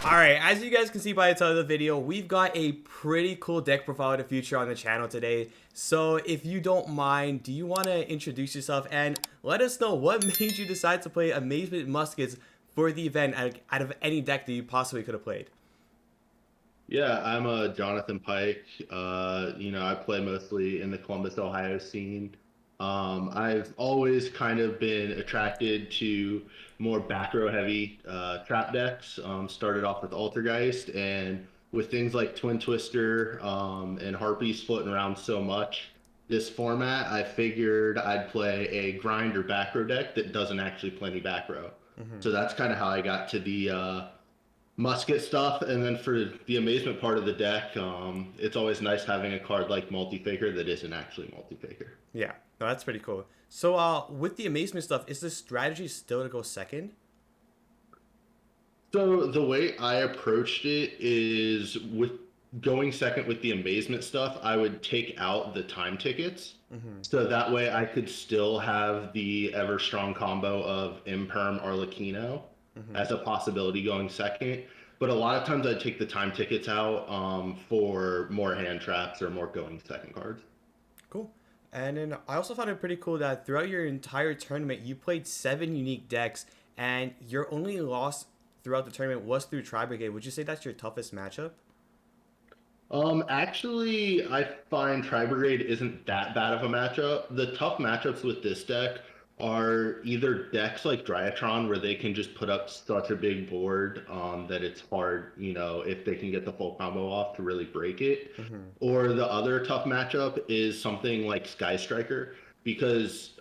Alright, as you guys can see by the title of the video, we've got a pretty cool deck profile to feature on the channel today. So if you don't mind, do you want to introduce yourself and let us know what made you decide to play Amazement Muskets for the event out of any deck that you possibly could have played? Yeah, I'm a Jonathan Pyke. I play mostly in the Columbus, Ohio scene. I've always kind of been attracted to more back row heavy trap decks. Started off with Altergeist, and with things like Twin Twister and Harpies floating around so much this format, I figured I'd play a grind or back row deck that doesn't actually play any back row. Hmm. So that's kind of how I got to the musket stuff. And then for the amazement part of the deck, it's always nice having a card like Multi-Faker that isn't actually Multi-Faker. Yeah, no, that's pretty cool. So with the Amazement stuff, is the strategy still to go second? So the way I approached it is with going second with the amazement stuff, I would take out the time tickets. Hmm. So that way I could still have the ever strong combo of Imperm Arlecchino Hmm. as a possibility going second. But a lot of times I'd take the time tickets out for more hand traps or more going second cards. Cool. And then I also found it pretty cool that throughout your entire tournament, you played 7 unique decks, and your only loss throughout the tournament was through Tri Brigade. Would you say that's your toughest matchup? Actually, I find Tri Brigade isn't that bad of a matchup. The tough matchups with this deck are either decks like Dryatron, where they can just put up such a big board that it's hard, if they can get the full combo off to really break it. Hmm. Or the other tough matchup is something like Sky Striker, because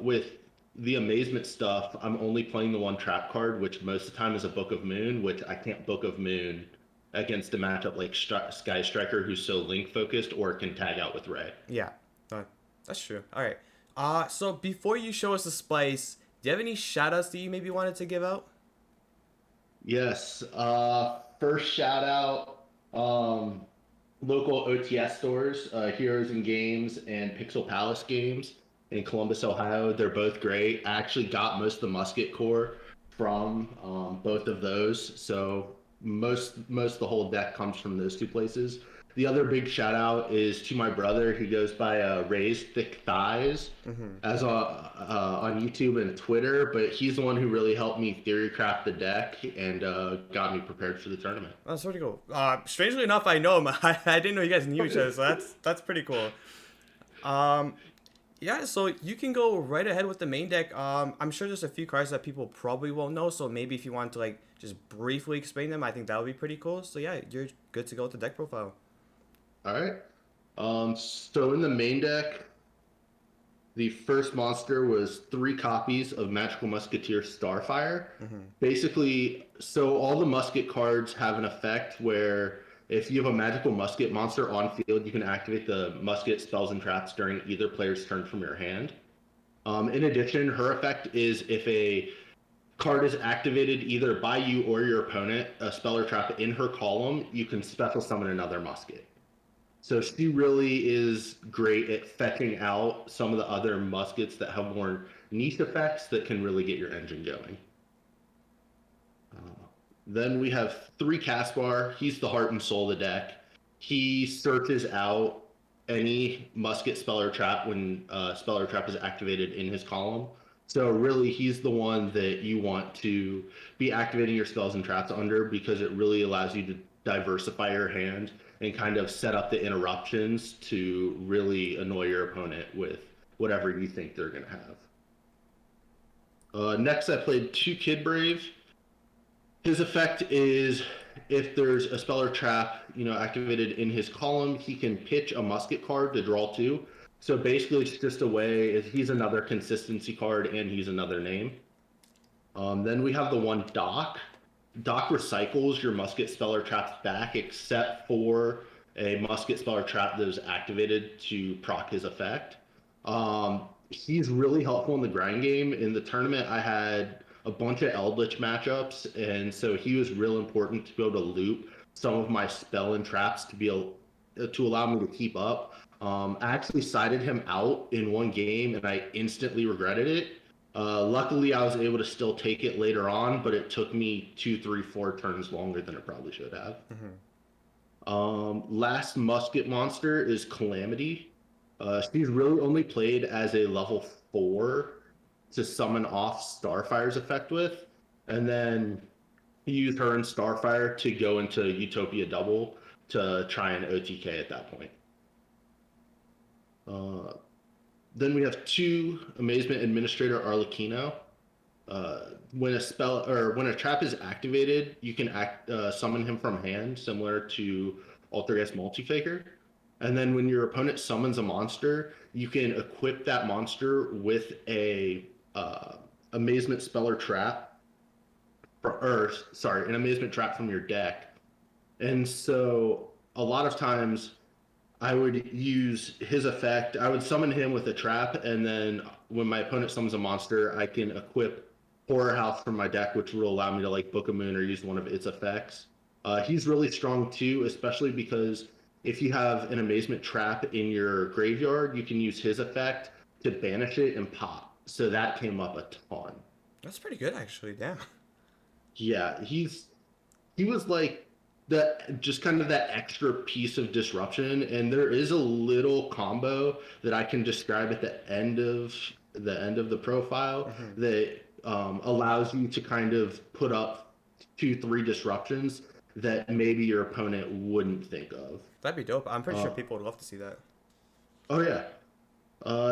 with the amazement stuff, I'm only playing the one trap card, which most of the time is a Book of Moon, which I can't Book of Moon against a matchup like Sky Striker, who's so link focused or can tag out with Ray. Yeah, uh, that's true. All right. So before you show us the spice, do you have any shoutouts that you maybe wanted to give out? Yes. First shout out, local OTS stores, Heroes and Games and Pixel Palace Games in Columbus, Ohio. They're both great. I actually got most of the musket core from both of those, so most of the whole deck comes from those two places. The other big shout out is to my brother who goes by Ray's Thick Thighs Mm-hmm. as on YouTube and Twitter, but he's the one who really helped me theory craft the deck and got me prepared for the tournament. That's pretty cool. Strangely enough, I know him. I didn't know you guys knew each other, so that's pretty cool. Um, yeah, so you can go right ahead with the main deck. I'm sure there's a few cards that people probably won't know, so maybe if you want to like just briefly explain them, I think that would be pretty cool. So yeah, you're good to go with the deck profile. All right. So in the main deck, the first monster was 3 copies of Magical Musketeer Starfire. Mm-hmm. Basically, so all the musket cards have an effect where if you have a magical musket monster on field, you can activate the musket spells and traps during either player's turn from your hand. In addition, her effect is if a card is activated either by you or your opponent, a spell or trap in her column, you can special summon another musket. So she really is great at fetching out some of the other muskets that have more niche effects that can really get your engine going. Then we have 3 Caspar. He's the heart and soul of the deck. He searches out any musket spell or trap when spell or trap is activated in his column. So really, he's the one that you want to be activating your spells and traps under because it really allows you to diversify your hand and kind of set up the interruptions to really annoy your opponent with whatever you think they're going to have. Next, I played 2 Kid Brave. His effect is if there's a spell or trap, activated in his column, he can pitch a musket card to draw 2. So basically, it's just a way. He's another consistency card, and he's another name. Then we have the one Doc. Doc recycles your musket spell or traps back, except for a musket spell or trap that was activated to proc his effect. He's really helpful in the grind game. In the tournament, I had a bunch of Eldritch matchups, and so he was real important to be able to loop some of my spell and traps to be able to allow me to keep up. I actually sided him out in one game, and I instantly regretted it Luckily, I was able to still take it later on, but it took me 2, 3, 4 turns longer than it probably should have. Last musket monster is Calamity. She's really only played as a level 4 to summon off Starfire's effect with, and then use her and Starfire to go into Utopia Double to try and OTK at that point. Then we have 2 Amazement Administrator Arlecchino. When a trap is activated, you can summon him from hand, similar to Altergeist Multifaker. And then when your opponent summons a monster, you can equip that monster with a Amazement spell or trap, an Amazement trap from your deck. And so a lot of times I would use his effect. I would summon him with a trap, and then when my opponent summons a monster, I can equip Horror House from my deck, which will allow me to like Book of Moon or use one of its effects. He's really strong too, especially because if you have an Amazement trap in your graveyard, you can use his effect to banish it and pop. So that came up a ton. That's pretty good, actually. Damn. Yeah, he was like just kind of that extra piece of disruption, and there is a little combo that I can describe at the end of the profile that allows you to kind of put up 2, 3 disruptions that maybe your opponent wouldn't think of. That'd be dope. I'm pretty sure people would love to see that. Oh yeah.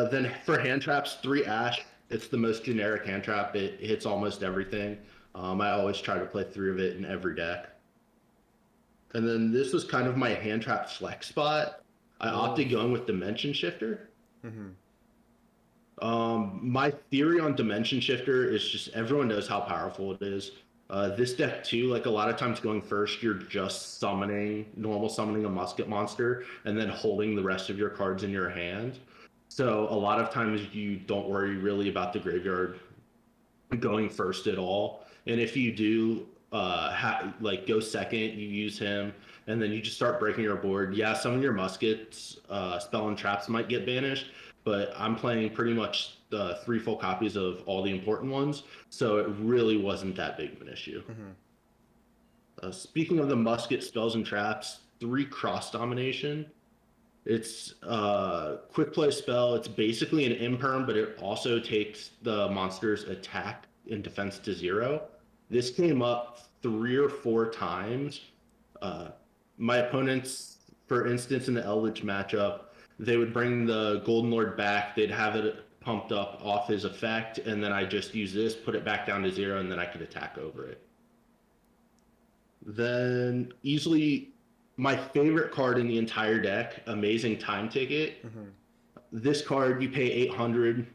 Then for hand traps, 3 Ash. It's the most generic hand trap. It hits almost everything. I always try to play 3 of it in every deck. And then this was kind of my hand trap flex spot. I opted going with Dimension Shifter. My theory on Dimension Shifter is just everyone knows how powerful it is. This deck too, like a lot of times going first, you're just normal summoning a musket monster and then holding the rest of your cards in your hand. So a lot of times you don't worry really about the graveyard going first at all. And if you do go second, you use him, and then you just start breaking your board. Yeah, some of your muskets, spell and traps might get banished, but I'm playing pretty much 3 full copies of all the important ones, so it really wasn't that big of an issue. Speaking of the musket spells and traps, 3 Cross Domination. It's a quick play spell. It's basically an imperm, but it also takes the monster's attack and defense to 0. This came up 3 or 4 times. My opponents, for instance, in the Eldritch matchup, they would bring the Golden Lord back. They'd have it pumped up off his effect, and then I just use this, put it back down to 0, and then I could attack over it. Then easily my favorite card in the entire deck, Amazing Time Ticket. This card, you pay 800.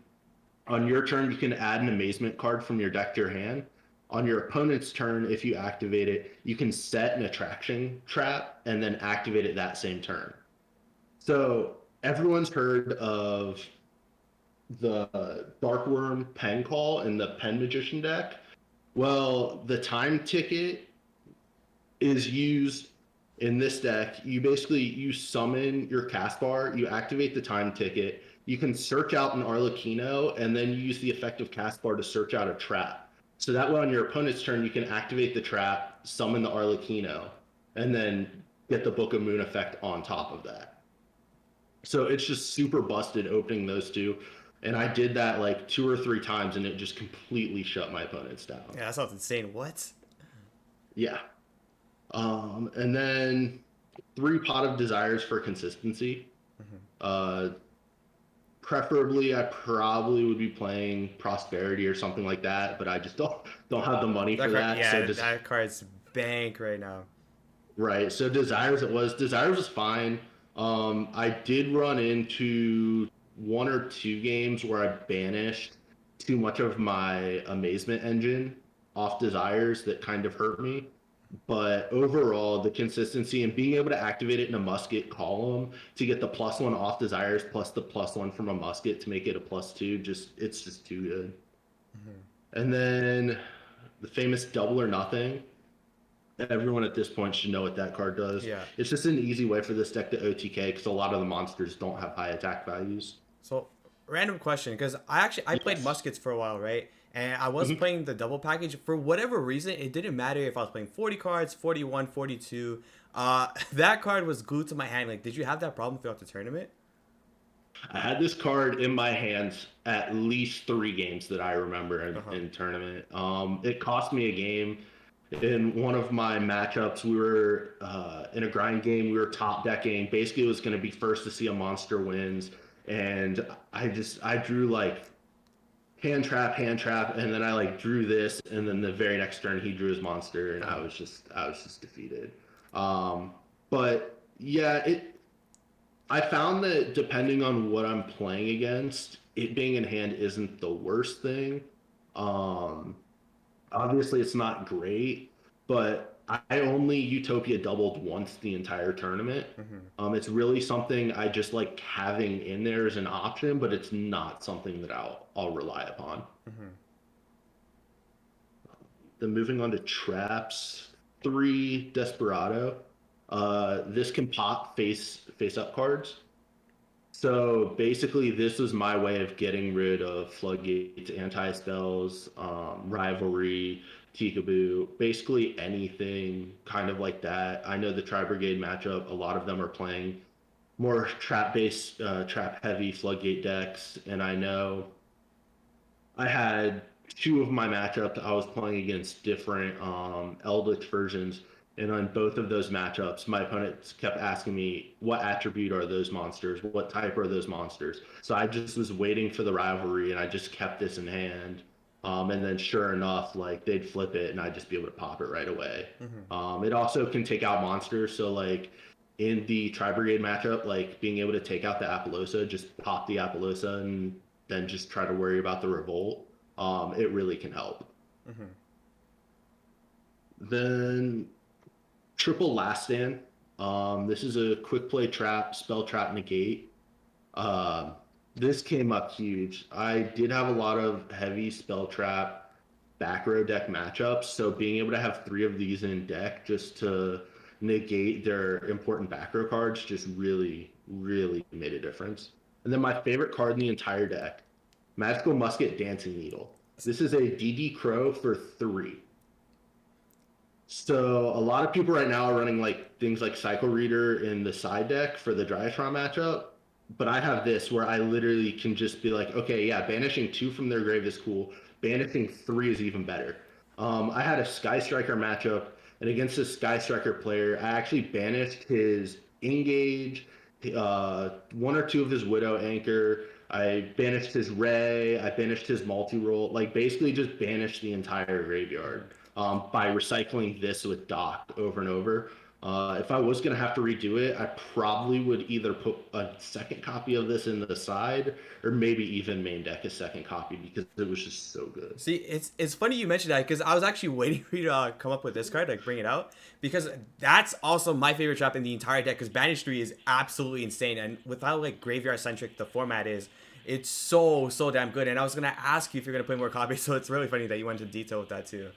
On your turn, you can add an Amazement card from your deck to your hand. On your opponent's turn, if you activate it, you can set an attraction trap and then activate it that same turn. So everyone's heard of the Darkworm Pen Call in the Pen Magician deck. Well, the Time Ticket is used in this deck. You summon your cast bar, you activate the Time Ticket, you can search out an Arlecchino, and then you use the effective cast bar to search out a trap. So that way on your opponent's turn, you can activate the trap, summon the Arlecchino, and then get the Book of Moon effect on top of that. So it's just super busted opening those 2. And I did that like 2 or 3 times, and it just completely shut my opponents down. Yeah, that sounds insane. What? Yeah. And then 3 Pot of Desires for consistency. Preferably, I probably would be playing Prosperity or something like that, but I just don't have the money for that. Yeah, so that card's bank right now. Right. So Desires was fine. I did run into 1 or 2 games where I banished too much of my Amazement engine off Desires that kind of hurt me. But overall, the consistency and being able to activate it in a musket column to get the +1 off Desires plus the +1 from a musket to make it a +2, it's just too good. And then the famous Double or Nothing. Everyone at this point should know what that card does. Yeah. It's just an easy way for this deck to OTK because a lot of the monsters don't have high attack values. So random question, because I played Yes. muskets for a while, right? And I was Mhm. playing the double package. For whatever reason, it didn't matter if I was playing 40 cards, 41, 42. That card was glued to my hand. Like, did you have that problem throughout the tournament? I had this card in my hands at least 3 games that I remember Uh-huh. in tournament. It cost me a game in one of my matchups. We were in a grind game. We were top decking. Basically, it was going to be first to see a monster wins, and I drew like hand trap, and then I like drew this, and then the very next turn he drew his monster, and Uh-huh. I was just defeated. Um, but yeah, it I found that depending on what I'm playing against, it being in hand isn't the worst thing. Um, Obviously, it's not great, but I only Utopia doubled once the entire tournament. Mm-hmm. It's really something I just like having in there as an option, but it's not something that I'll rely upon. Mm-hmm. Then moving on to traps, 3 Desperado. This can pop face up cards. So basically, this was my way of getting rid of floodgates, anti spells, rivalry, Tikaboo, basically anything kind of like that. I know the Tri Brigade matchup, a lot of them are playing more trap based, trap heavy floodgate decks, and I know I had 2 of my matchups. I was playing against different Eldritch versions, and on both of those matchups, my opponents kept asking me, "What attribute are those monsters? What type are those monsters?" So I just was waiting for the rivalry, and I just kept this in hand. And then, sure enough, like they'd flip it, and I'd just be able to pop it right away. Mm-hmm. It also can take out monsters, so like in the Tri Brigade matchup, like being able to take out the Apollosa, just pop the Apollosa and then just try to worry about the revolt. It really can help. Mm-hmm. Then triple last stand. This is a quick play trap, spell trap negate. Um, this came up huge. I did have a lot of heavy spell trap back row deck matchups, so being able to have 3 of these in deck just to negate their important back row cards just really made a difference. And then my favorite card in the entire deck, Magical Musket Dancing Needle. This is a DD Crow for 3. So a lot of people right now are running like things like Cycle Reader in the side deck for the Drytron matchup. But I have this where I literally can just be like, okay, yeah, banishing 2 from their grave is cool. Banishing 3 is even better. I had a Sky Striker matchup, and against this Sky Striker player, I actually banished his Engage, 1 or 2 of his Widow Anchor. I banished his Ray. I banished his multi-roll. Like basically just banished the entire graveyard by recycling this with Doc over and over. If I was going to have to redo it, I probably would either put a second copy of this in the side or maybe even main deck a second copy because it was just so good. See, it's funny you mentioned that because I was actually waiting for you to come up with this card, like bring it out, because that's also my favorite trap in the entire deck. Because Banish 3 is absolutely insane, and with how like graveyard centric the format is, it's so damn good. And I was gonna ask you if you're gonna play more copies, so it's really funny that you went into detail with that too.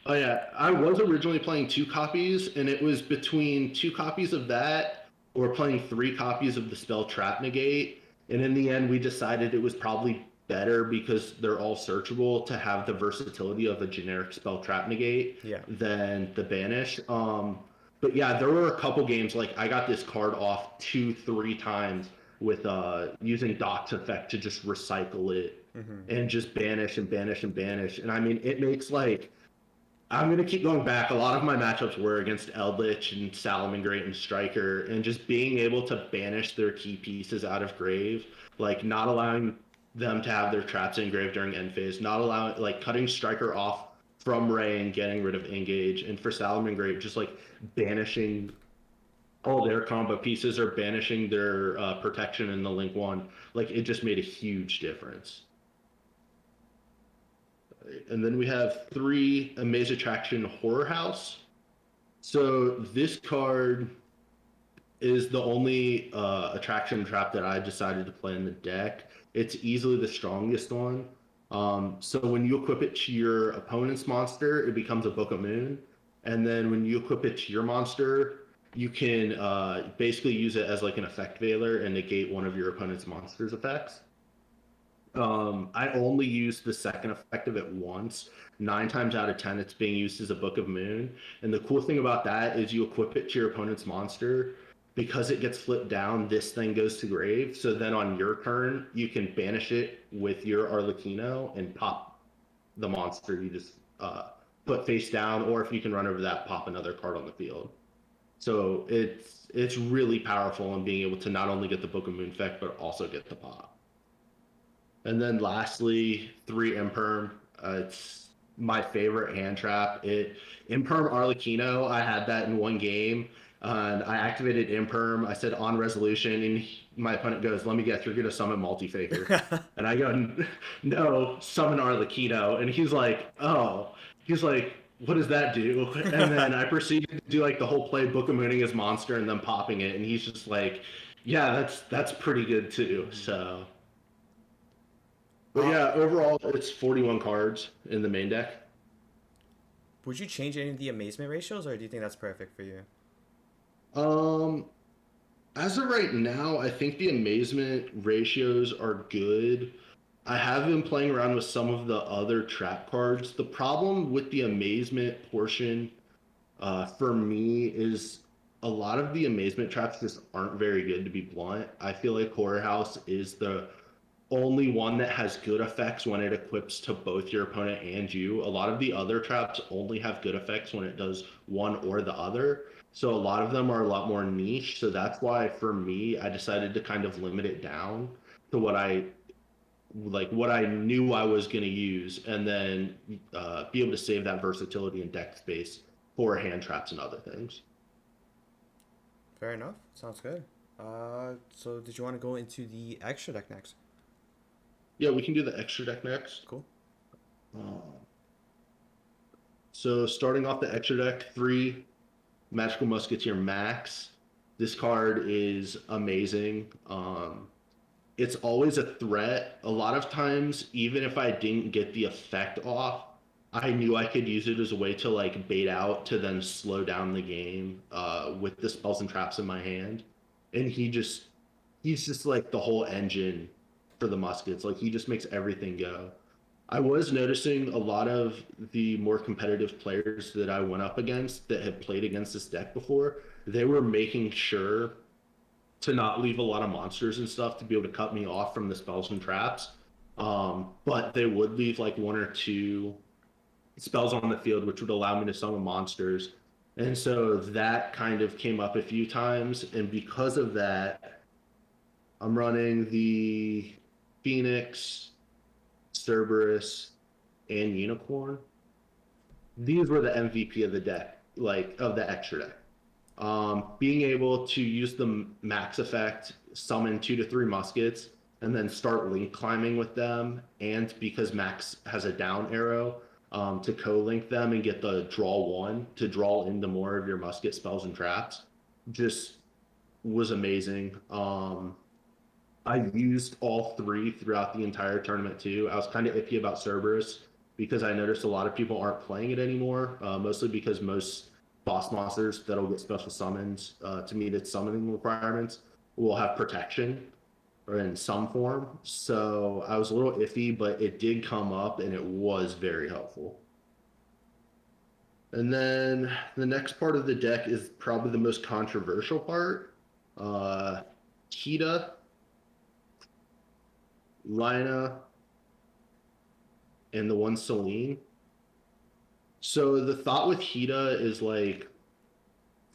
Oh yeah, I was originally playing 2 copies, and it was between 2 copies of that or playing 3 copies of the spell Trap Negate. And in the end, we decided it was probably better because they're all searchable to have the versatility of a generic spell Trap Negate Yeah. than the Banish. But yeah, there were a couple games like I got this card off 2, 3 times with using Doc's effect to just recycle it Mm-hmm. and just banish and banish and banish. And I mean, it makes like I'm gonna keep going back. A lot of my matchups were against Eldritch and Salamangreat and Striker, and just being able to banish their key pieces out of grave, like not allowing them to have their traps in grave during end phase, not allowing like cutting Striker off from Ray and getting rid of Engage, and for Salamangreat, just like banishing all their combo pieces or banishing their protection in the Link One, like it just made a huge difference. And then we have 3 Amaze Attraction Horror House. So this card is the only attraction trap that I decided to play in the deck. It's easily the strongest one. So when you equip it to your opponent's monster, it becomes a Book of Moon. And then when you equip it to your monster, you can basically use it as like an effect veiler and negate one of your opponent's monster's effects. I only use the second effect of it once. 9 times out of 10, it's being used as a Book of Moon. And the cool thing about that is you equip it to your opponent's monster. Because it gets flipped down, this thing goes to grave. So then on your turn, you can banish it with your Arlecchino and pop the monster you just put face down. Or if you can run over that, pop another card on the field. So it's really powerful in being able to not only get the Book of Moon effect, but also get the pop. And then lastly, 3 Imperm. It's my favorite hand trap. Imperm Arlecchino, I had that in one game. And I activated Imperm. I said on resolution, and my opponent goes, "Let me guess, you're gonna summon Multi-Faker." And I go, "No, summon Arlecchino." And he's like, "Oh." He's like, "What does that do?" And then I proceeded to do like the whole play, Book of Mooning his monster and then popping it. And he's just like, "Yeah, that's pretty good too." So. But yeah, overall, it's 41 cards in the main deck. Would you change any of the amazement ratios, or do you think that's perfect for you? Um, as of right now, I think the amazement ratios are good. I have been playing around with some of the other trap cards. The problem with the amazement portion, for me, is a lot of the amazement traps just aren't very good, to be blunt. I feel like Horror House is the only one that has good effects when it equips to both your opponent and you. A lot of the other traps only have good effects when it does one or the other. So a lot of them are a lot more niche. So that's why for me, I decided to kind of limit it down to what I knew I was going to use, and then be able to save that versatility in deck space for hand traps and other things. Fair enough. Sounds good. So did you want to go into the extra deck next? Yeah, we can do the extra deck next. Cool. Um, so starting off the extra deck, 3 Magical Musketeer Max. This card is amazing. It's always a threat. A lot of times, even if I didn't get the effect off, I knew I could use it as a way to like bait out to then slow down the game with the spells and traps in my hand. And he's just like the whole engine for the muskets. Like he just makes everything go. I was noticing a lot of the more competitive players that I went up against that had played against this deck before, they were making sure to not leave a lot of monsters and stuff to be able to cut me off from the spells and traps. But they would leave like 1 or 2 spells on the field, which would allow me to summon monsters. And so that kind of came up a few times. And because of that, I'm running the Phoenix, Cerberus, and Unicorn. These were the MVP of the deck, like of the extra deck. Being able to use the max effect, summon 2 to 3 muskets, and then start link climbing with them, and because Max has a down arrow, to co-link them and get the draw 1 to draw into more of your musket spells and traps, just was amazing. I used all 3 throughout the entire tournament too. I was kind of iffy about Cerberus because I noticed a lot of people aren't playing it anymore, mostly because most boss monsters that'll get special summons to meet its summoning requirements will have protection or in some form. So I was a little iffy, but it did come up and it was very helpful. And then the next part of the deck is probably the most controversial part. Kita, Lina, and the one Celine. So the thought with Hida is like,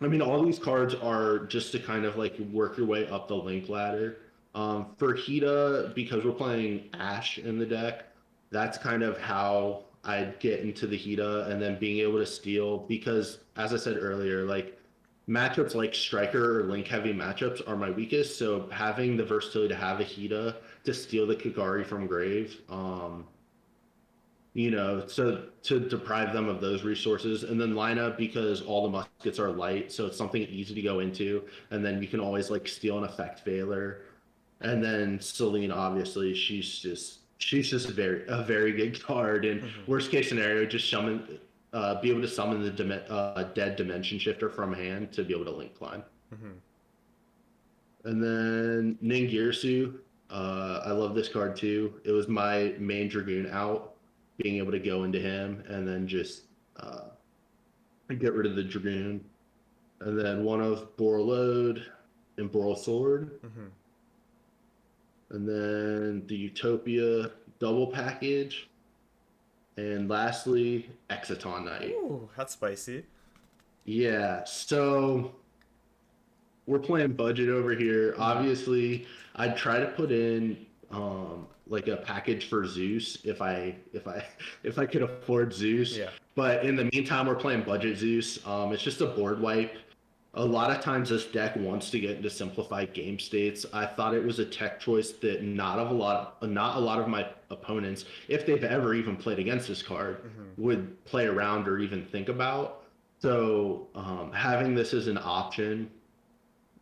I mean, all these cards are just to kind of like work your way up the link ladder. For Hida, because we're playing Ash in the deck, that's kind of how I'd get into the Hida, and then being able to steal, because as I said earlier, like matchups like Striker or Link heavy matchups are my weakest. So having the versatility to have a Hida to steal the Kigari from grave, so to deprive them of those resources. And then lineup, because all the muskets are light, so it's something easy to go into, and then you can always like steal an effect failure. And then Celine, obviously, she's just a very good card. And worst case scenario, just summon, be able to summon the dead dimension shifter from hand to be able to link climb. And then Ningirsu, I love this card too. It was my main Dragoon out, being able to go into him and then just uh, get rid of the Dragoon. And then one of Borreload and Boral Sword. Mm-hmm. And then the Utopia double package. And lastly, Exciton Knight. Ooh, that's spicy. Yeah, so we're playing budget over here. Mm-hmm. Obviously, I'd try to put in like a package for Zeus if I could afford Zeus. Yeah. But in the meantime, we're playing budget Zeus. It's just a board wipe. A lot of times this deck wants to get into simplified game states. I thought it was a tech choice that not a lot of my opponents, if they've ever even played against this card, Mm-hmm. would play around or even think about. So having this as an option,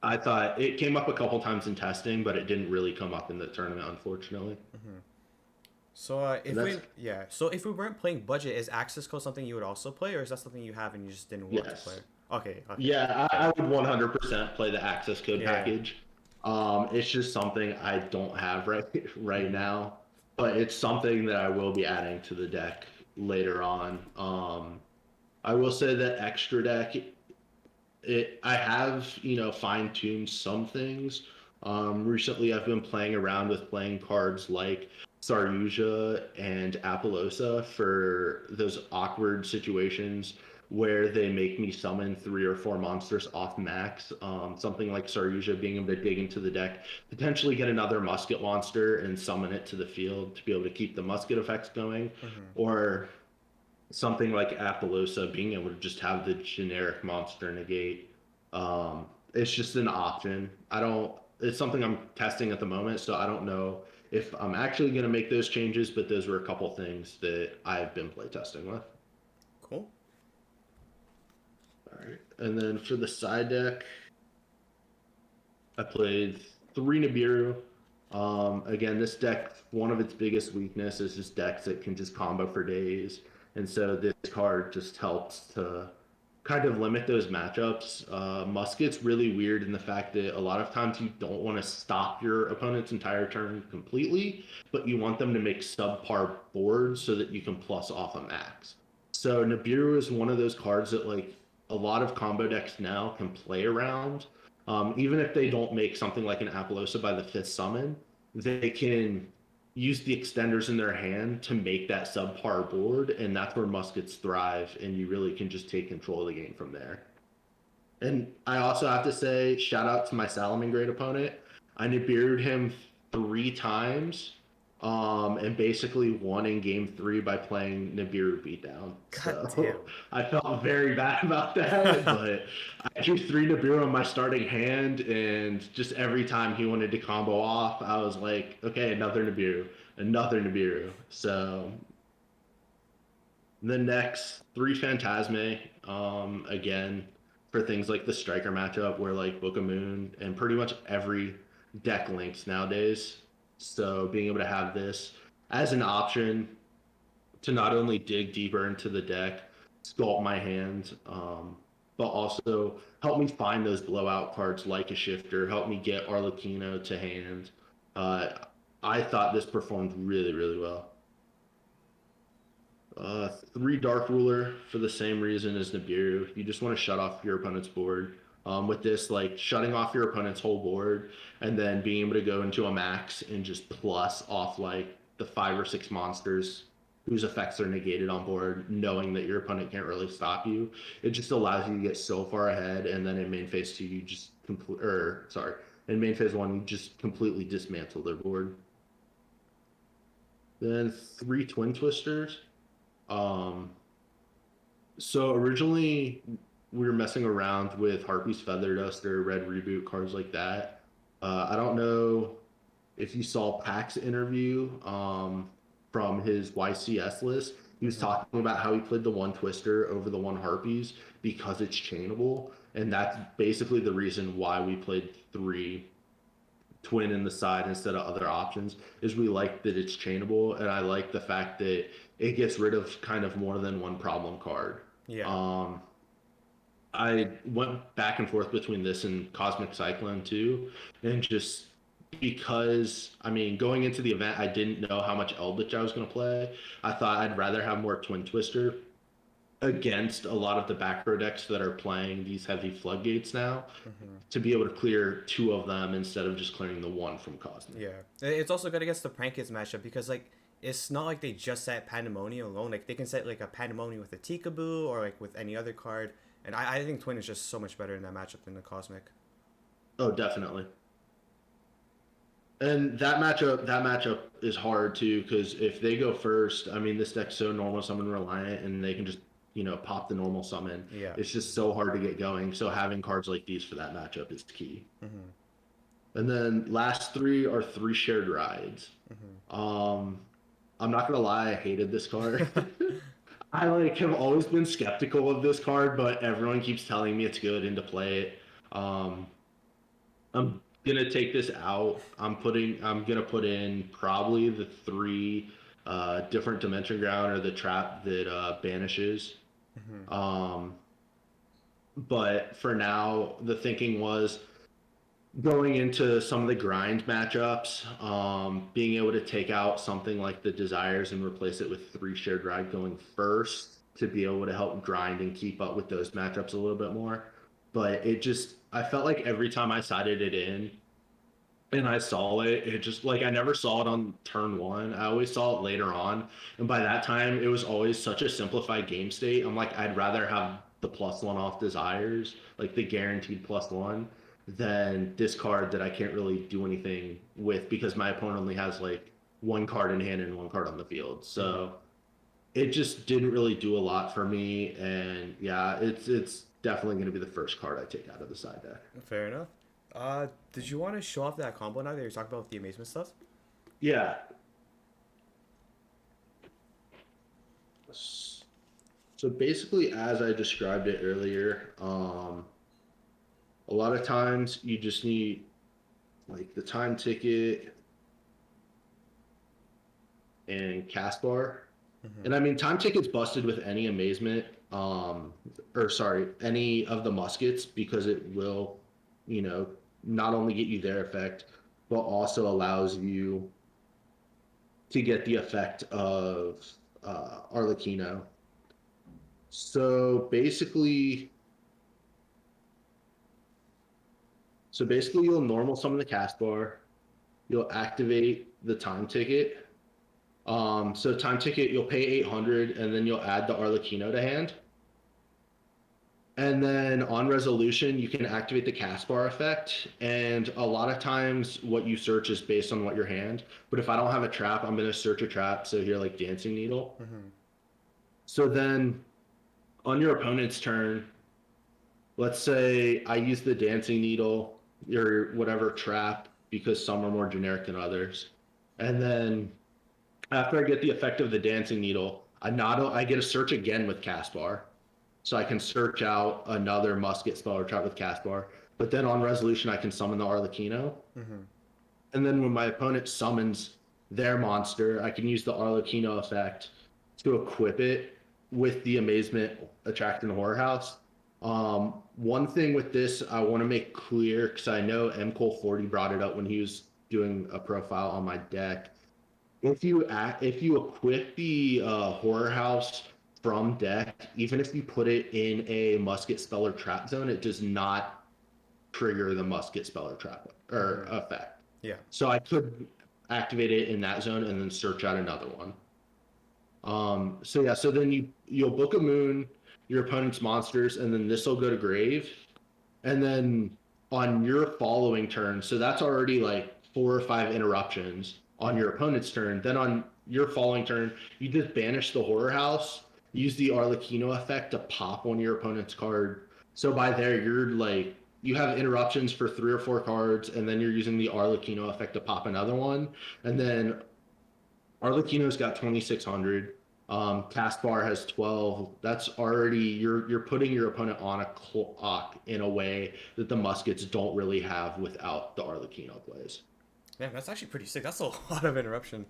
I thought it came up a couple times in testing, but it didn't really come up in the tournament, unfortunately. Mm-hmm. So And if that's so if we weren't playing budget, is Access Code something you would also play, or is that something you have and you just didn't want to play? yes. Okay, okay, Yeah, okay. I would 100% play the access code Yeah. package. It's just something I don't have right now, but it's something that I will be adding to the deck later on. I will say that extra deck, I have fine tuned some things. Recently, I've been playing around with playing cards like Saryuja and Apollosa for those awkward situations where they make me summon 3 or 4 monsters off max. Something like Saryuja being able to dig into the deck, potentially get another musket monster and summon it to the field to be able to keep the musket effects going, Mm-hmm. or something like Apollosa being able to just have the generic monster negate. It's just an option. I don't. It's something I'm testing at the moment, so I don't know if I'm actually going to make those changes. But those were a couple things that I've been playtesting with. Cool. All right, and then for the side deck, I played 3 Nibiru. Again, this deck, one of its biggest weaknesses is just decks that can just combo for days. And so this card just helps to kind of limit those matchups. Musket's really weird in the fact that a lot of times you don't want to stop your opponent's entire turn completely, but you want them to make subpar boards so that you can plus off a max. So Nibiru is one of those cards that like a lot of combo decks now can play around. Even if they don't make something like an Apollosa by the 5th summon, they can use the extenders in their hand to make that subpar board, and that's where muskets thrive, and you really can just take control of the game from there. And I also have to say, shout out to my Salamangreat opponent. I Nibiru'd him 3 times, and basically won in game 3 by playing Nibiru beatdown. God damn. So I felt very bad about that, but I drew 3 Nibiru on my starting hand, and just every time he wanted to combo off, I was like, okay, another Nibiru, another Nibiru. So the next 3 Phantasme, again, for things like the Striker matchup, where like Book of Moon and pretty much every deck links nowadays. So being able to have this as an option to not only dig deeper into the deck, sculpt my hand, but also help me find those blowout cards like a Shifter, help me get Arlecchino to hand. Uh, I thought this performed really, really well. 3 Dark Ruler for the same reason as Nibiru. You just want to shut off your opponent's board. With this, like shutting off your opponent's whole board and then being able to go into a max and just plus off like the 5 or 6 monsters whose effects are negated on board, knowing that your opponent can't really stop you. It just allows you to get so far ahead, and then in main phase 2, you just in main phase 1, you just completely dismantle their board. Then 3 Twin Twisters. So originally we were messing around with Harpy's Feather Duster, Red Reboot, cards like that. I don't know if you saw Pack's interview from his YCS list. He was Mm-hmm. talking about how he played the 1 Twister over the 1 Harpies because it's chainable, and that's basically the reason why we played 3 Twin in the side instead of other options. Is we like that it's chainable, and I like the fact that it gets rid of kind of more than one problem card. Yeah. I went back and forth between this and Cosmic Cyclone too, and just because, I mean, going into the event, I didn't know how much Eldritch I was going to play. I thought I'd rather have more Twin Twister against a lot of the back row decks that are playing these heavy floodgates now, to be able to clear two of them instead of just clearing the one from Cosmic. Yeah, it's also good against the Prankets matchup because like it's not like they just set Pandemonium alone. Like they can set like a Pandemonium with a Tikaboo or like with any other card. And I think Twin is just so much better in that matchup than the Cosmic. Oh, definitely. And that matchup is hard too, because if they go first, I mean, this deck's so normal summon reliant, and they can just pop the normal summon. Yeah. It's just so hard to get going. So having cards like these for that matchup is key. And then last three are 3 shared rides. I'm not gonna lie, I hated this card. I have always been skeptical of this card, but everyone keeps telling me it's good and to play it. I'm gonna take this out. I'm gonna put in probably the 3 different dimension ground or the trap that banishes. But for now, the thinking was going into some of the grind matchups, being able to take out something like the Desires and replace it with 3 shared ride going first to be able to help grind and keep up with those matchups a little bit more. But I felt like every time I sided it in and I saw it, it just I never saw it on turn 1. I always saw it later on. And by that time, it was always such a simplified game state. I'm like, I'd rather have the +1 off Desires, like the guaranteed +1, than this card that I can't really do anything with because my opponent only has 1 card in hand and 1 card on the field. So it just didn't really do a lot for me. And yeah, it's definitely going to be the first card I take out of the side deck. Fair enough. Did you want to show off that combo now that you're talking about with the amazement stuff? Yeah. So basically, as I described it earlier, a lot of times you just need the time ticket and cast bar. And I mean, time ticket's busted with any amazement, any of the muskets, because it will, not only get you their effect, but also allows you to get the effect of Arlecchino. So basically, you'll normal summon the cast bar, you'll activate the time ticket. So time ticket, you'll pay 800, and then you'll add the Arlecchino to hand. And then on resolution, you can activate the cast bar effect. And a lot of times what you search is based on what your hand. But if I don't have a trap, I'm going to search a trap. So here, Dancing Needle. So then on your opponent's turn, let's say I use the Dancing Needle or whatever trap because some are more generic than others. And then after I get the effect of the Dancing Needle, I get a search again with cast bar. So I can search out another musket spell or trap with cast bar. But then on resolution, I can summon the Arlecchino. And then when my opponent summons their monster, I can use the Arlecchino effect to equip it with the Amazement Attraction Horror House. One thing with this I want to make clear, because I know MCole40 brought it up when he was doing a profile on my deck. If you equip the Horror House from deck, even if you put it in a musket spell or trap zone, it does not trigger the musket spell or trap or effect. Yeah. So I could activate it in that zone and then search out another one. So then you'll book a moon, your opponent's monsters, and then this will go to grave. And then on your following turn, so that's already 4 or 5 interruptions on your opponent's turn. Then on your following turn, you just banish the Horror House, use the Arlecchino effect to pop one of your opponent's card. So by there, you have interruptions for 3 or 4 cards, and then you're using the Arlecchino effect to pop another one. And then Arlecchino's got 2,600. Cast bar has 12. That's already you're putting your opponent on a clock in a way that the muskets don't really have without the Arlecchino plays. Yeah, that's actually pretty sick. That's a lot of interruption.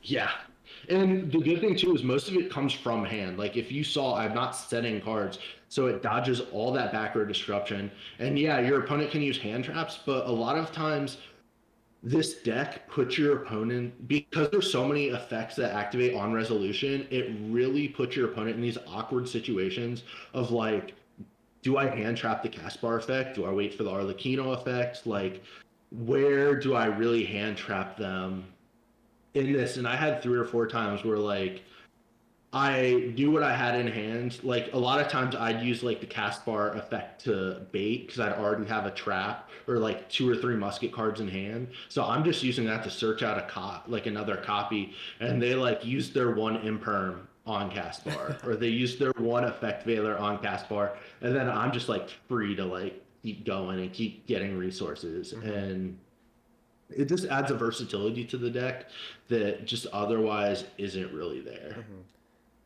Yeah. And the good thing too is most of it comes from hand. If you saw, I'm not setting cards, so it dodges all that back row disruption. And yeah, your opponent can use hand traps, but a lot of times this deck puts your opponent, because there's so many effects that activate on resolution, it really puts your opponent in these awkward situations of like, do I hand trap the Caspar effect? Do I wait for the Arlecchino effect? Like, where do I really hand trap them in this? And I had 3 or 4 times where like I knew what I had in hand. Like a lot of times I'd use like the Caspar effect to bait because I'd already have a trap or like 2 or 3 musket cards in hand. So I'm just using that to search out like another copy, and they like use their one imperm on Caspar or they use their one effect veiler on Caspar, and then I'm just like free to like keep going and keep getting resources. And it just adds a versatility to the deck that just otherwise isn't really there.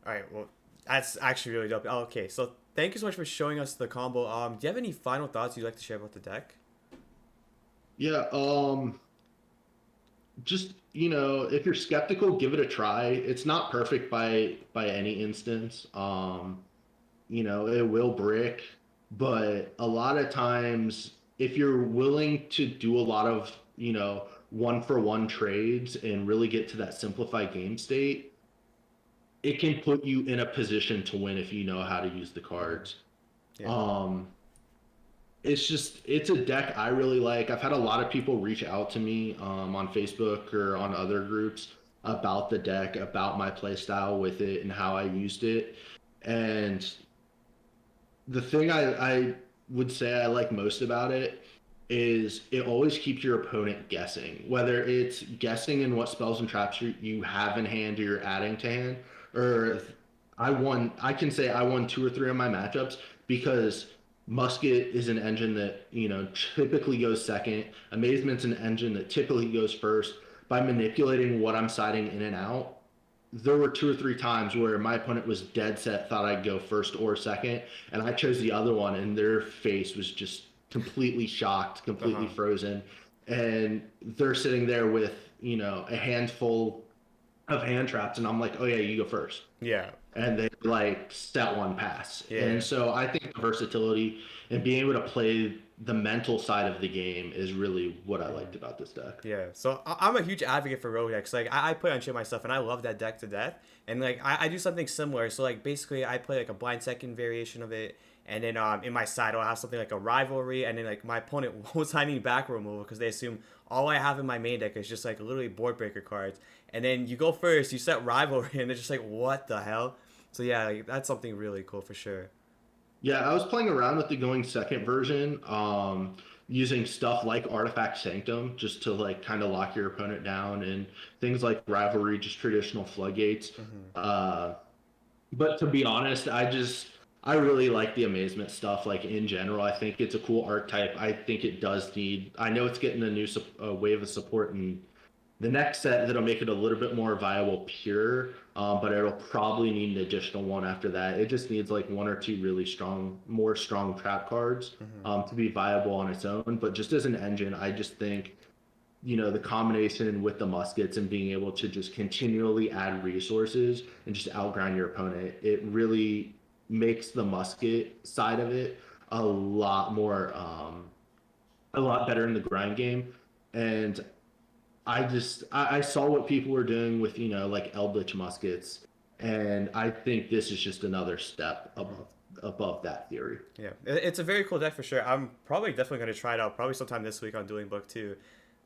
All right, well, that's actually really dope. Oh, okay, so thank you so much for showing us the combo. Do you have any final thoughts you'd like to share about the deck? Yeah, just if you're skeptical, give it a try. It's not perfect by any instance. It will brick, but a lot of times if you're willing to do a lot of, 1-for-1 trades and really get to that simplified game state, it can put you in a position to win if you know how to use the cards. Yeah. It's a deck I really like. I've had a lot of people reach out to me on Facebook or on other groups about the deck, about my play style with it and how I used it. And the thing I would say I like most about it is it always keeps your opponent guessing, whether it's guessing in what spells and traps you have in hand or you're adding to hand, or I can say I won 2 or 3 of my matchups because Musket is an engine that, typically goes second. Amazement's an engine that typically goes first. By manipulating what I'm siding in and out, there were 2 or 3 times where my opponent was dead set, thought I'd go first or second, and I chose the other one, and their face was just completely shocked, completely frozen. And they're sitting there with, a handful of hand traps, and I'm like, oh yeah, you go first. Yeah. And they like set one pass. Yeah. And so I think the versatility and being able to play the mental side of the game is really what I liked about this deck. Yeah, so I'm a huge advocate for rogue decks. Like I play on shit myself, and I love that deck to death. And like I do something similar. So like basically, I play like a blind second variation of it, and then in my side I'll have something like a rivalry, and then like my opponent won't sign any back removal because they assume all I have in my main deck is just like literally board breaker cards. And then you go first, you set rivalry, and they're just like, what the hell? So yeah, like, that's something really cool for sure. Yeah, I was playing around with the going second version, using stuff like Artifact Sanctum just to like kind of lock your opponent down, and things like Rivalry, just traditional floodgates. But to be honest, I really like the Amazement stuff. Like in general, I think it's a cool archetype. I think it does need. I know it's getting a new wave of support in the next set that'll make it a little bit more viable pure, but it'll probably need an additional one after that. It just needs like 1 or 2 really more strong trap cards to be viable on its own. But just as an engine, I just think, the combination with the muskets and being able to just continually add resources and just outgrind your opponent, it really makes the musket side of it a lot better in the grind game. And I saw what people were doing with, like Eldritch muskets, and I think this is just another step above that theory. Yeah, it's a very cool deck for sure. I'm probably definitely going to try it out probably sometime this week on Dueling Book too.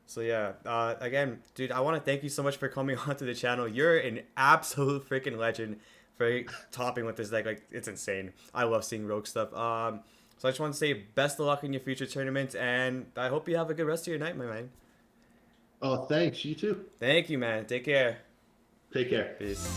So yeah, again, dude, I want to thank you so much for coming onto the channel. You're an absolute freaking legend for topping with this deck. Like, it's insane. I love seeing rogue stuff. So I just want to say best of luck in your future tournaments, and I hope you have a good rest of your night, my man. Oh, thanks. You too. Thank you, man. Take care. Take care. Peace.